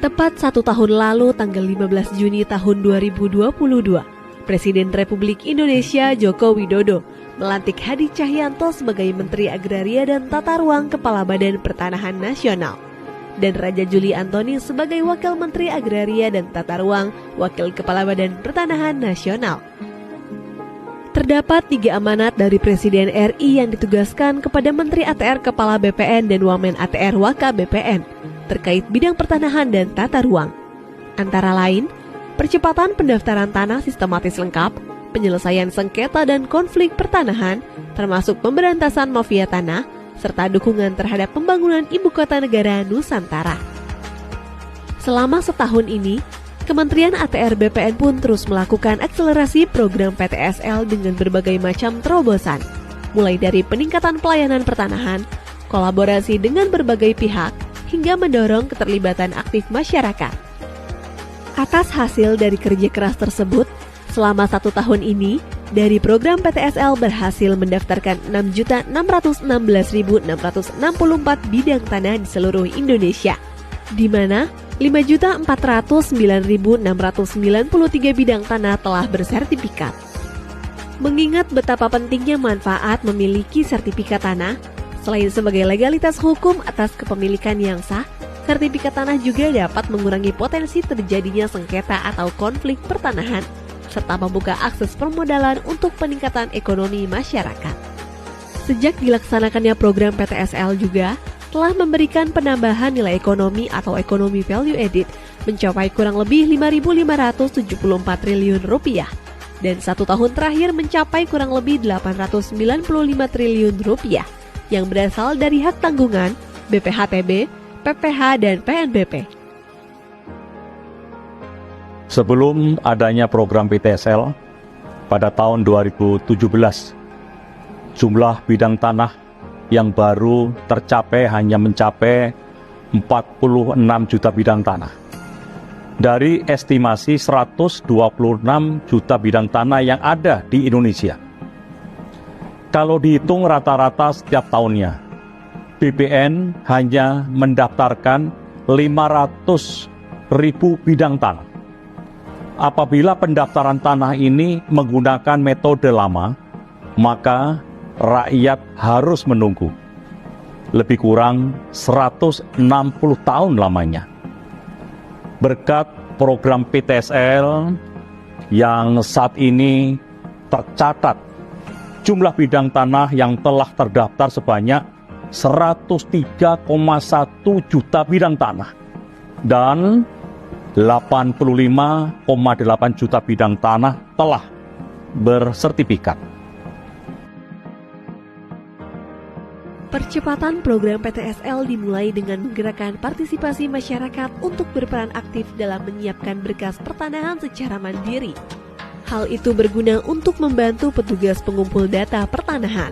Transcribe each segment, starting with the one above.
Tepat 1 tahun lalu, tanggal 15 Juni tahun 2022, Presiden Republik Indonesia Joko Widodo melantik Hadi Cahyanto sebagai Menteri Agraria dan Tata Ruang Kepala Badan Pertanahan Nasional, dan Raja Juli Antoni sebagai Wakil Menteri Agraria dan Tata Ruang Wakil Kepala Badan Pertanahan Nasional. Terdapat 3 amanat dari Presiden RI yang ditugaskan kepada Menteri ATR Kepala BPN dan Wamen ATR Waka BPN terkait bidang pertanahan dan tata ruang. Antara lain, percepatan pendaftaran tanah sistematis lengkap, penyelesaian sengketa dan konflik pertanahan, termasuk pemberantasan mafia tanah, serta dukungan terhadap pembangunan Ibu Kota Negara Nusantara. Selama setahun ini, Kementerian ATR BPN pun terus melakukan akselerasi program PTSL dengan berbagai macam terobosan, mulai dari peningkatan pelayanan pertanahan, kolaborasi dengan berbagai pihak, hingga mendorong keterlibatan aktif masyarakat. Atas hasil dari kerja keras tersebut, selama 1 tahun ini, dari program PTSL berhasil mendaftarkan 6.616.664 bidang tanah di seluruh Indonesia, di mana 5.409.693 bidang tanah telah bersertifikat. Mengingat betapa pentingnya manfaat memiliki sertifikat tanah, selain sebagai legalitas hukum atas kepemilikan yang sah, sertifikat tanah juga dapat mengurangi potensi terjadinya sengketa atau konflik pertanahan, serta membuka akses permodalan untuk peningkatan ekonomi masyarakat. Sejak dilaksanakannya program PTSL juga telah memberikan penambahan nilai ekonomi atau ekonomi value added mencapai kurang lebih 5.574 triliun rupiah, dan 1 tahun terakhir mencapai kurang lebih 895 triliun rupiah yang berasal dari hak tanggungan, BPHTB, PPH, dan PNBP. Sebelum adanya program PTSL, pada tahun 2017, jumlah bidang tanah yang baru tercapai hanya mencapai 46 juta bidang tanah. Dari estimasi 126 juta bidang tanah yang ada di Indonesia. Kalau dihitung rata-rata setiap tahunnya, BPN hanya mendaftarkan 500.000 bidang tanah. Apabila pendaftaran tanah ini menggunakan metode lama, maka rakyat harus menunggu lebih kurang 160 tahun lamanya. Berkat program PTSL yang saat ini tercatat jumlah bidang tanah yang telah terdaftar sebanyak 103,1 juta bidang tanah dan 85,8 juta bidang tanah telah bersertifikat. Percepatan program PTSL dimulai dengan menggerakkan partisipasi masyarakat untuk berperan aktif dalam menyiapkan berkas pertanahan secara mandiri. Hal itu berguna untuk membantu petugas pengumpul data pertanahan.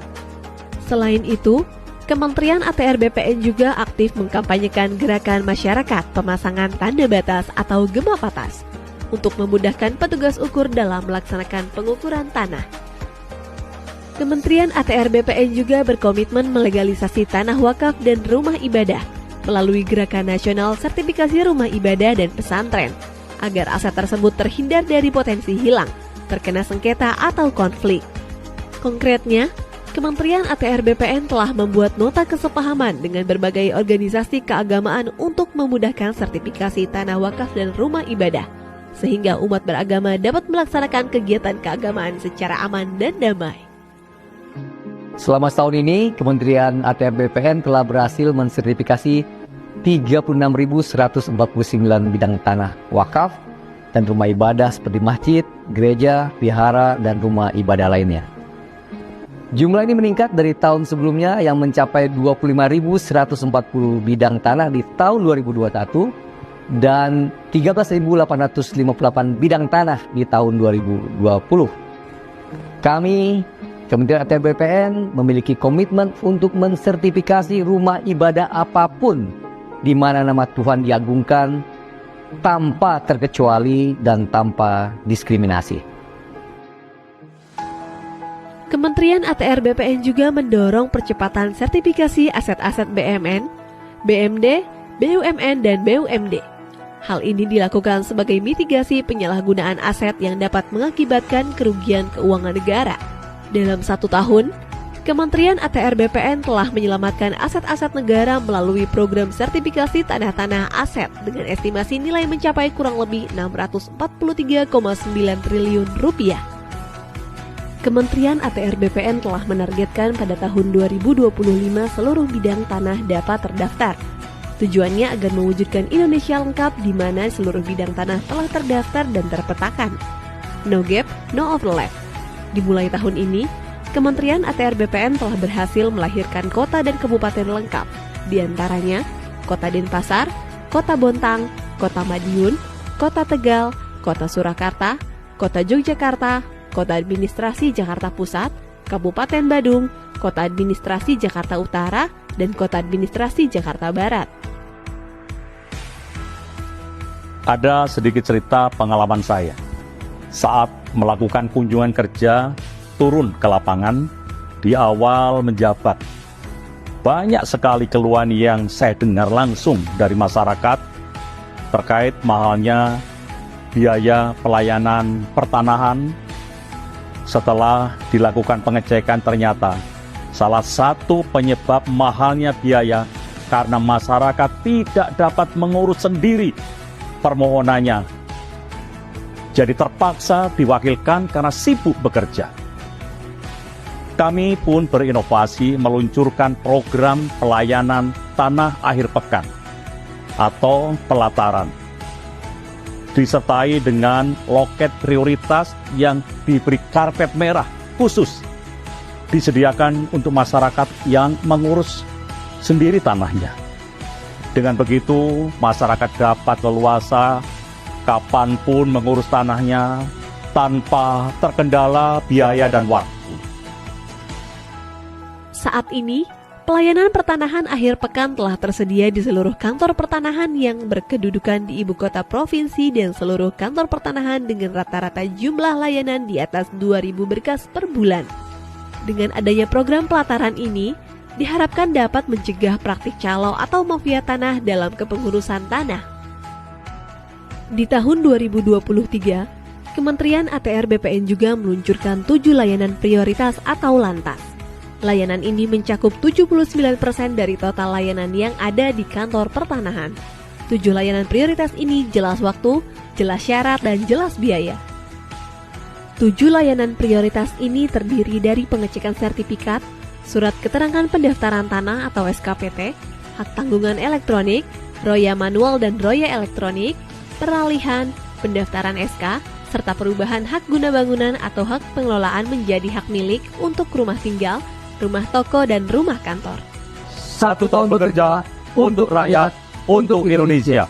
Selain itu, Kementerian ATR BPN juga aktif mengkampanyekan gerakan masyarakat pemasangan tanda batas atau gema batas untuk memudahkan petugas ukur dalam melaksanakan pengukuran tanah. Kementerian ATR BPN juga berkomitmen melegalisasi tanah wakaf dan rumah ibadah melalui Gerakan Nasional Sertifikasi Rumah Ibadah dan Pesantren, agar aset tersebut terhindar dari potensi hilang, terkena sengketa atau konflik. Konkretnya, Kementerian ATR BPN telah membuat nota kesepahaman dengan berbagai organisasi keagamaan untuk memudahkan sertifikasi tanah wakaf dan rumah ibadah, sehingga umat beragama dapat melaksanakan kegiatan keagamaan secara aman dan damai. Selama setahun ini, Kementerian ATR BPN telah berhasil mensertifikasi 36.149 bidang tanah wakaf dan rumah ibadah seperti masjid, gereja, vihara, dan rumah ibadah lainnya. Jumlah ini meningkat dari tahun sebelumnya yang mencapai 25.140 bidang tanah di tahun 2021 dan 13.858 bidang tanah di tahun 2020. Kami, Kementerian ATR BPN, memiliki komitmen untuk mensertifikasi rumah ibadah apapun di mana nama Tuhan diagungkan tanpa terkecuali dan tanpa diskriminasi. Kementerian ATR BPN juga mendorong percepatan sertifikasi aset-aset BMN, BMD, BUMN, dan BUMD. Hal ini dilakukan sebagai mitigasi penyalahgunaan aset yang dapat mengakibatkan kerugian keuangan negara. Dalam 1 tahun, Kementerian ATR BPN telah menyelamatkan aset-aset negara melalui program sertifikasi tanah-tanah aset dengan estimasi nilai mencapai kurang lebih 643,9 triliun rupiah. Kementerian ATR BPN telah menargetkan pada tahun 2025 seluruh bidang tanah dapat terdaftar. Tujuannya agar mewujudkan Indonesia lengkap di mana seluruh bidang tanah telah terdaftar dan terpetakan. No gap, no overlap. Dimulai tahun ini, Kementerian ATR BPN telah berhasil melahirkan kota dan kabupaten lengkap, di antaranya Kota Denpasar, Kota Bontang, Kota Madiun, Kota Tegal, Kota Surakarta, Kota Yogyakarta, Kota Administrasi Jakarta Pusat, Kabupaten Badung, Kota Administrasi Jakarta Utara, dan Kota Administrasi Jakarta Barat. Ada sedikit cerita pengalaman saya saat melakukan kunjungan kerja turun ke lapangan di awal menjabat. Banyak sekali keluhan yang saya dengar langsung dari masyarakat terkait mahalnya biaya pelayanan pertanahan. Setelah dilakukan pengecekan ternyata salah satu penyebab mahalnya biaya karena masyarakat tidak dapat mengurus sendiri permohonannya. Jadi terpaksa diwakilkan karena sibuk bekerja. Kami pun berinovasi meluncurkan program pelayanan tanah akhir pekan atau pelataran, disertai dengan loket prioritas yang diberi karpet merah khusus disediakan untuk masyarakat yang mengurus sendiri tanahnya. Dengan begitu, masyarakat dapat leluasa kapanpun mengurus tanahnya tanpa terkendala biaya dan waktu. Saat ini, pelayanan pertanahan akhir pekan telah tersedia di seluruh kantor pertanahan yang berkedudukan di ibu kota provinsi dan seluruh kantor pertanahan dengan rata-rata jumlah layanan di atas 2.000 berkas per bulan. Dengan adanya program pelataran ini, diharapkan dapat mencegah praktik calo atau mafia tanah dalam kepengurusan tanah. Di tahun 2023, Kementerian ATR BPN juga meluncurkan 7 layanan prioritas atau lantas. Layanan ini mencakup 79% dari total layanan yang ada di kantor pertanahan. 7 layanan prioritas ini jelas waktu, jelas syarat, dan jelas biaya. 7 layanan prioritas ini terdiri dari pengecekan sertifikat, surat keterangan pendaftaran tanah atau SKPT, hak tanggungan elektronik, roya manual dan roya elektronik, peralihan, pendaftaran SK, serta perubahan hak guna bangunan atau hak pengelolaan menjadi hak milik untuk rumah tinggal, rumah toko, dan rumah kantor. 1 tahun bekerja untuk rakyat, untuk Indonesia.